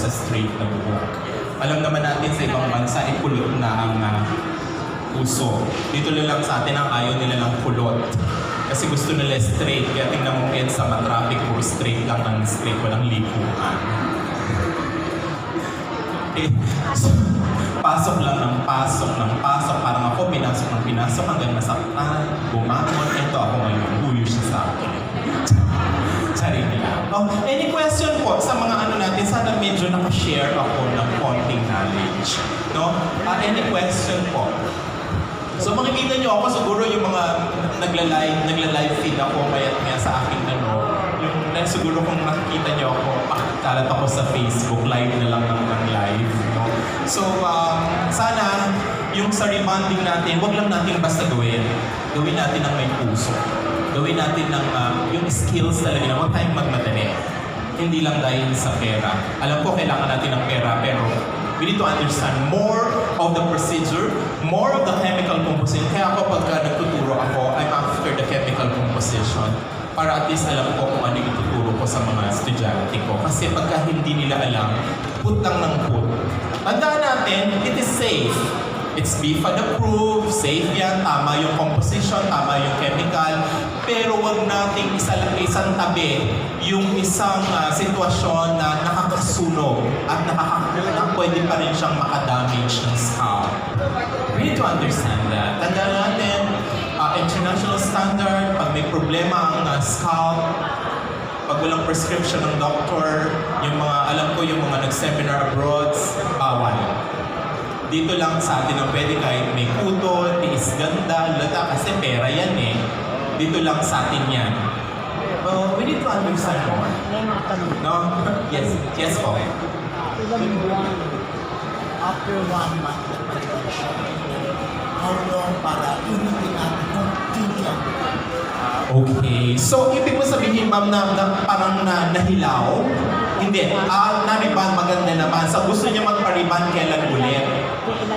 sa straight na buhok. Alam naman natin sa ibang bansa, kulot na ang uso. Dito lang sa atin ang ayaw nila ng kulot. Kasi gusto nila straight. Kaya tingnan mo yan sa matraffic, puro straight lang ng straight, walang likuan. So, pasok lang ng pasok ng pasok. Parang ako, pinasok ng pinasok hanggang masaktan, bumangon. Ito ako ngayon, huyo siya sa akin. Sarili lang. Oh, any question po sa mga ano natin? Sana medyo nakashare ako ng konting knowledge. No? Any question po? So makikita nyo ako, siguro yung mga nagla-live feed ako, kaya't nga sa aking yung siguro kung nakikita nyo ako, pakikalat ako sa Facebook, live na lang ng live. No? So sana yung sa rebonding natin, wag lang natin basta gawin. Gawin natin ng may puso. Gawin natin ng yung skills talaga na huwag tayong magmadali. Hindi lang dahil sa pera. Alam ko kailangan natin ng pera, pero we need to understand more of the procedure, more of the chemical composition. Kaya ako pagka nagtuturo ako, I'm after the chemical composition. Para at least alam ko kung ano yung tuturo ko sa mga estudyante ko. Kasi pagka hindi nila alam, put lang ng put. Tandaan natin, it is safe. It's BFAD approved, safe yan, tama yung composition, tama yung chemical. Pero wag nating isang tabi yung isang sitwasyon na nakakasunog at pwede pa rin siyang makadamage ng scalp. We need to understand that. Tandaan natin, international standard, pag may problema ang scalp, pag walang prescription ng doctor, yung mga, alam ko yung mga nag-seminar abroad, bawal. Dito lang sa atin ang pwede kahit may kuto, tiis ganda, lata, kasi pera yan eh. Dito lang sa atin yan. Well, we need to understand more. No? Yes, yes po. Ilang buwan after 1 month na preparation, how long para ulitin natin kung tingnan? Okay. So, ibig mo sabihin, ma'am, na parang nahilaw? Hindi. Na-rebond maganda naman. So, gusto niya magpa-rebond kailan ulit?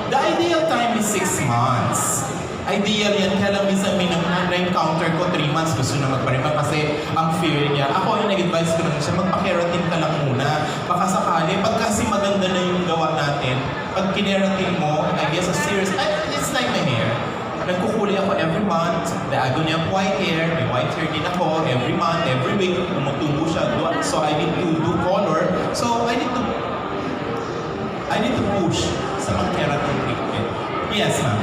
The ideal time is 6 months. Ideal yan. Kaya lang minsan may na-encounter ko 3 months gusto na magpa-rebond kasi ang fear niya. Ako yung nag-advise ko naman siya, magpa-keratin ka lang muna. Baka sakali, pag kasi maganda na yung gawa natin, pag kineratin mo, I guess a serious, it's like my hair. Nagkukulay ako every month, diagonal yung white hair, may white hair din ako, every month, every week, tumutubo siya. So I need to do color. So I need to push sa mag-keratin treatment. Yes, ma'am.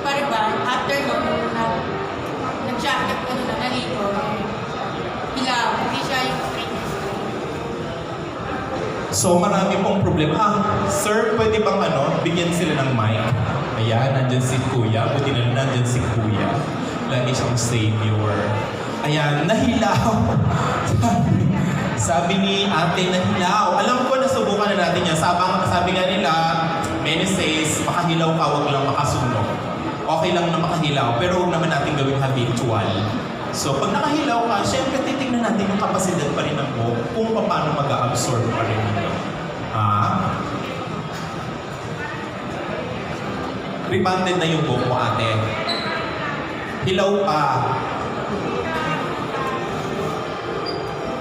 Para ba, after nag-jacket ko na naligo, hilaw, hindi siya yung So marami pong problema. Sir, pwede bang bigyan sila ng mic? Ayan, nandyan si Kuya. Buti na nandyan si Kuya. Lagi siyang savior. Ayan, nahilaw. Sabi ni ate, nahilaw. Alam ko, nasubukan na natin yan. Sabi nga nila, many says, makahilaw ka, wag lang makasunog. Okay lang na makahilaw, pero huwag naman natin gawing habitual. So, pag nakahilaw ka, syempre titignan natin yung kapasidad pa rin ng buhok kung paano mag-absorb pa rin ito. Rebonded na yung buhok mo, ate. Hilaw pa.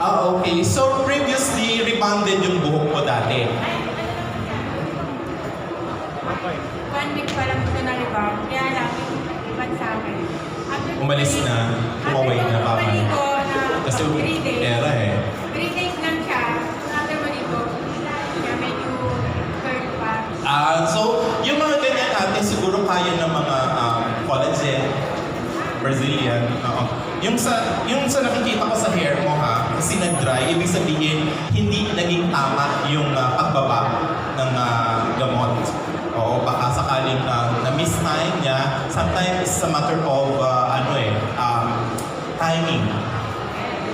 Okay. So, previously, rebonded yung buhok mo dati. 1 week pa lang ito na-rebound, kaya lang yung rebound sa akin. Umalis na, umaway na pa. Kasi era eh. 3 days lang siya, after maligo, kaya medyo curl pa. So, yung mga ganyan natin, siguro kaya ng mga collagen, Brazilian, Yung sa nakikita ko sa hair mo kasi nag-dry, ibig sabihin, hindi naging tama yung pagbaba ng gamot. Oo, baka sakaling na-miss time niya, sometimes it's a matter of timing.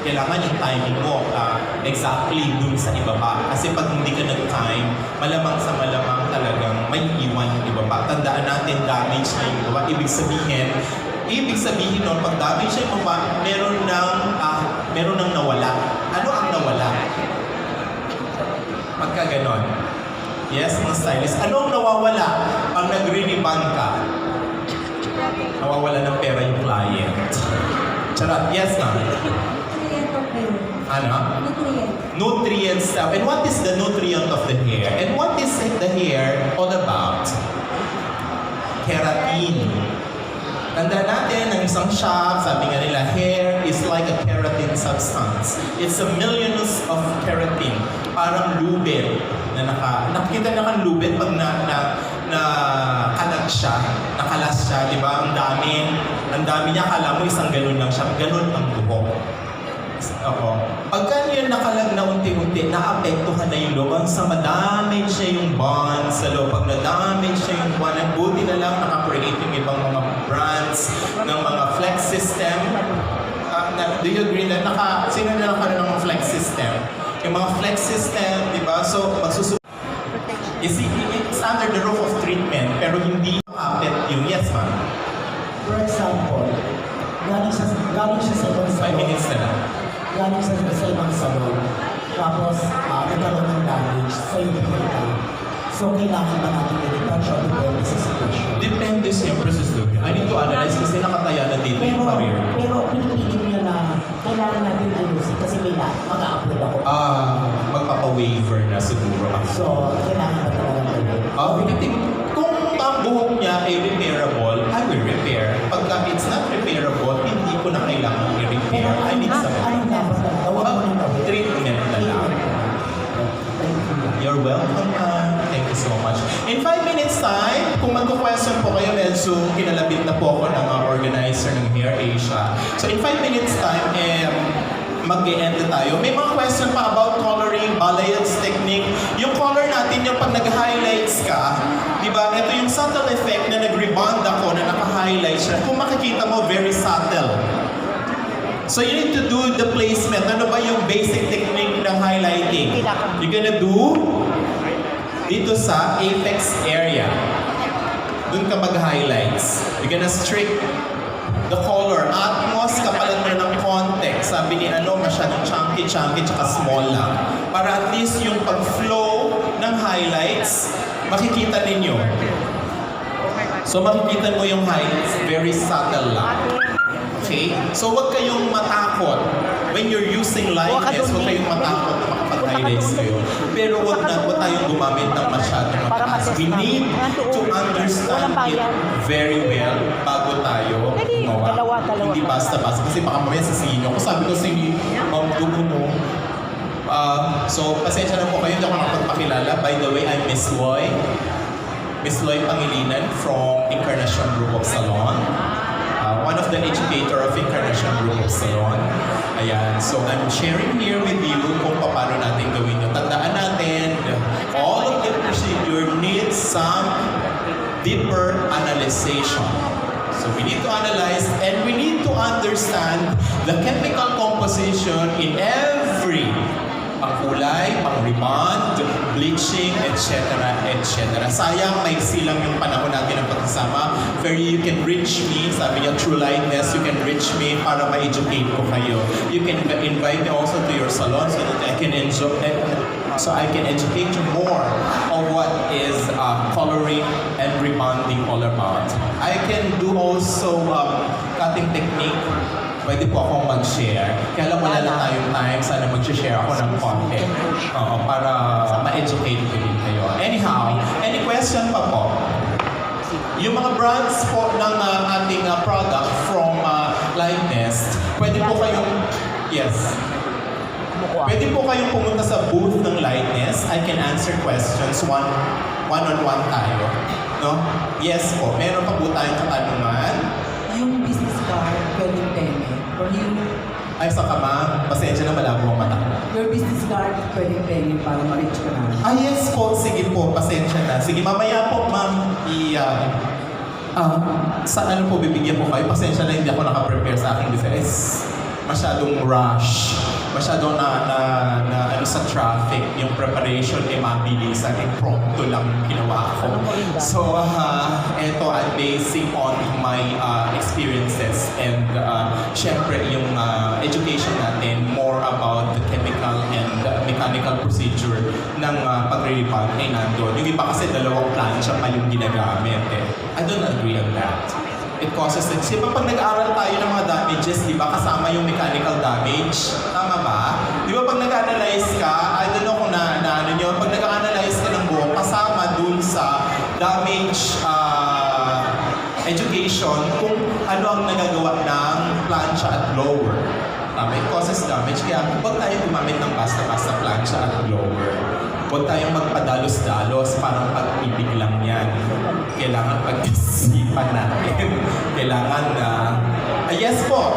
Kailangan yung timing mo exactly dun sa ibaba. Kasi pag hindi ka nag-time, malamang sa malamang talagang may iwan yung ibaba. Tandaan natin, damage na yung ibaba. Ibig sabihin nun, pag damage na yung ibaba, meron nang nawala. Ano ang nawala? Pagka ganon. Yes, mga stylist. Ano ang nawawala pag nagre-rebond ka? Nawawala ng pera yung client. Charot. Yes, ma'am. Ano? Nutrient. Nutrient stuff. And what is the nutrient of the hair? And what is the hair all about? Keratin. Tanda natin, ng isang shop, sabi nga nila, hair is like a keratin substance. It's a millions of keratin. Parang lubid. Nakikita na kang lubid pag kalag siya, nakalas siya, di ba? Ang dami niya, akala mo isang ganun lang siya, ganun ang buhok. Oo. Pagka yun nakalag na unti-unti, naapektuhan na yung loob. Sa madamage siya yung bond sa loob. Pag na-damage siya yung bond, ang buti na lang naka-create yung ibang mga brands ng mga flex system. Do you agree na sino na nakaroon ng flex system? Yung mga flex system, di ba? So, it's under the roof of treatment, pero hindi makapit yung yes, ma'am. For example, galing siya sa ibang 5 salon. minutes na lang. Galing siya sa ibang salon. Tapos, nagkaroon ng damage sa yung pinita. So, kailangan ba natin i-retouch o depende sa situation? Depende siyempre sa studio. I need to analyze kasi nakataya na dito yung career. Pero pinipilit niyo na kailangan natin ayusin kasi may mag-upload ako. Magpapa-waiver na siguro ako. So, kailangan ba talaga gawin? Kung ang buhok niya ay repairable, I will repair. Pagka it's not repairable, hindi ko na kailangan i-repair. I need some Anong dapat na gawin mo ng gawin? treatment na lang. You're welcome, thank you so much. In 5 minutes time, kung magko-question po kayo, medyo kinalabit na po ako ng organizer ng Hair Asia. So in 5 minutes time, mag-e-end na tayo. May mga question pa about coloring, balayage technique. Yung color natin, yung pag nag-highlights ka, di ba? Ito yung subtle effect na nag-rebond ako na naka-highlight siya. Kung makikita mo, very subtle. So you need to do the placement. Ano ba yung basic technique ng highlighting? You're gonna do dito sa apex area. Doon ka mag-highlights. You're gonna streak the color. Atmos, kapalan mo ng context. Sabi ni masyadong chunky, tsaka small lang. Para at least yung pag-flow ng highlights, makikita ninyo. So makikita mo yung highlights, very subtle lang. Okay? So huwag kayong matakot. When you're using lightness, huwag kayong matakot na makapag-highlights kayo. Pero huwag tayong gumamit ng masyadong mataas. We need to understand it very well bago tayo gumawa. Hindi basta-basta. Kasi baka mamaya sasihin nyo. Kung sabi ko sa inyo, so, pasensya na po kayo, hindi ako nakapagpakilala. By the way, I'm Miss Lolie. Miss Lolie Pangilinan from Encarnacion Group of Salon. One of the educator of Encarnacion Group of Salon. Ayan, so I'm sharing here with you kung paano natin gawin yun. Tandaan natin, all of the procedure needs some deeper analyzation. So we need to analyze and we need to understand the chemical composition in every pangkulay, pang-rebond, bleaching, etc. etc. Sayang, may silang yung panahon natin ng pagkasama. Very, you can reach me, sabi niya, through lightness, you can reach me para ma-educate ko kayo. You can invite me also to your salon so that I can educate you more of what is coloring and rebonding all about. I can do also cutting technique. Pwede po akong mag-share. Kaya lang wala lang tayong time, sana mag-share ako ng content para ma-educate ko din kayo. Anyhow, any question pa po? Yung mga brands po ng ating product from Lightness, pwede po kayong, yes, pwede po kayong pumunta sa booth ng Lightness. I can answer questions one-on-one tayo. No? Yes po, meron pa po tayong katanungan. Yung business card, pwedeng peme. Or yung... Ay, saka ma'am, pasensya na malabo ang mata. Your business card, pwedeng peme para ma-reach ka na. Yes po, sige po, pasensya na. Sige, mamaya po ma'am, sa ano po bibigyan po kayo? Pasensya na hindi ako nakaprepare sa aking business. Masyadong rush. Masyadong ano sa traffic. Yung preparation ay mabilisan. Prompto lang ginawa ko. So, eto, I'm basing on my experiences. And, syempre, yung education natin, more about the chemical and mechanical procedure ng pagre-rebond ay nandun. Yung iba kasi dalawang plancha pa yung ginagamit eh. I don't agree on that. It causes it. Kasi pag nag-aaral tayo ng mga damages, di ba, kasama yung mechanical damage. Tama ba? Di nag-analyze ka, I don't know kung ano nyo, pag nag-analyze ka ng buhok, kasama dun sa damage education kung ano ang nagagawa ng plancha at blower. Tama, it causes damage. Kaya huwag tayo gumamit ng basta-basta plancha at blower. Huwag tayong magpadalos-dalos, parang pag-ibig lang yan. Kailangan pag-isipan natin. Kailangan na... yes po!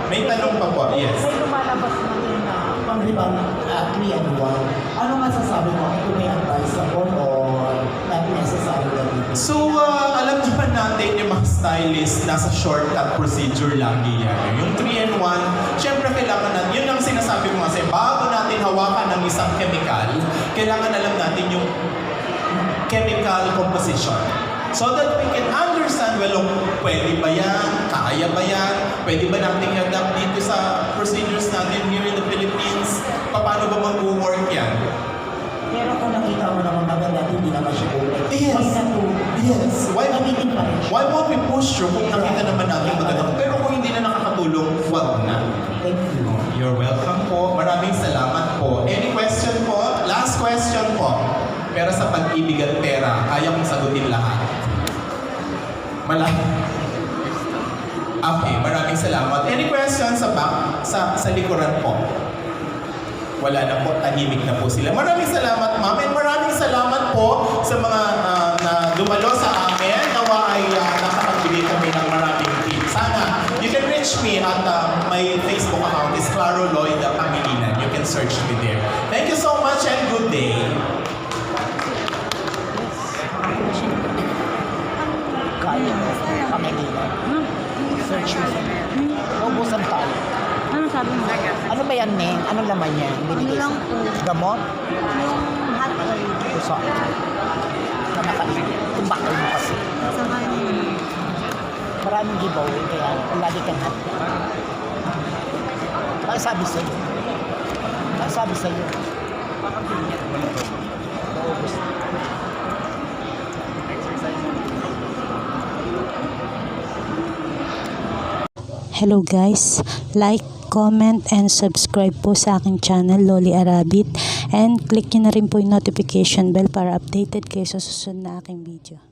May tanong pa po. Yes. May lumalabas natin na pang-rebound 3 and 1. Ano masasabi mo kung may advisable or not necessary na dito? So, alam naman natin yung mga stylist, nasa shortcut procedure lagi yan. Yung 3 and 1, syempre kailangan natin, yun ang sinasabi ko kasi, bago natin hawakan ng isang chemical, kailangan alam natin yung chemical composition. So that we can understand, well, pwede ba yan? Kaya ba yan? Pwede ba natin i-adapt dito sa procedures natin here in the Philippines? Paano ba mag-work yan? Pero kung nakita mo naman maganda, hindi naman siya ulit. Yes. Yes. Gamitin pa rin siya. Why won't we push you kung nakita naman natin maganda? Pero kung hindi na nakakatulong, wag na. Thank you. You're welcome po. Maraming salamat po. Any question po? Last question po. Pero sa pag-ibig at pera, kaya kong sagutin lahat. Okay, maraming salamat. Any questions sa back? Sa likuran po? Wala na po, tahimik na po sila. Maraming salamat, ma'am. And maraming salamat po sa mga na dumalo sa amin. Nawa ay nakapagbigay kami ng maraming tips. Sana, you can reach me at my Facebook account is Claro Lolie Pangilinan. You can search me there. Thank you so much and good day. Kaya mo. Pamilina. Search mo. Ubusan tayo. Ano sabi mo? Ano ba yan, Neng? Anong laman yan? Binigay Ano lang sa- po? Gamot? Yung hot oil. Puso. Kamakain. Tumbakal mo kasi. Sa kanya. Maraming giveaway, kaya lagi kang hot. Ano sabi sa'yo? Ano sabi sa'yo? Naubos. Hello guys, like, comment, and subscribe po sa aking channel Lolie Arabit, and click nyo na rin po yung notification bell para updated kayo sa susunod na aking video.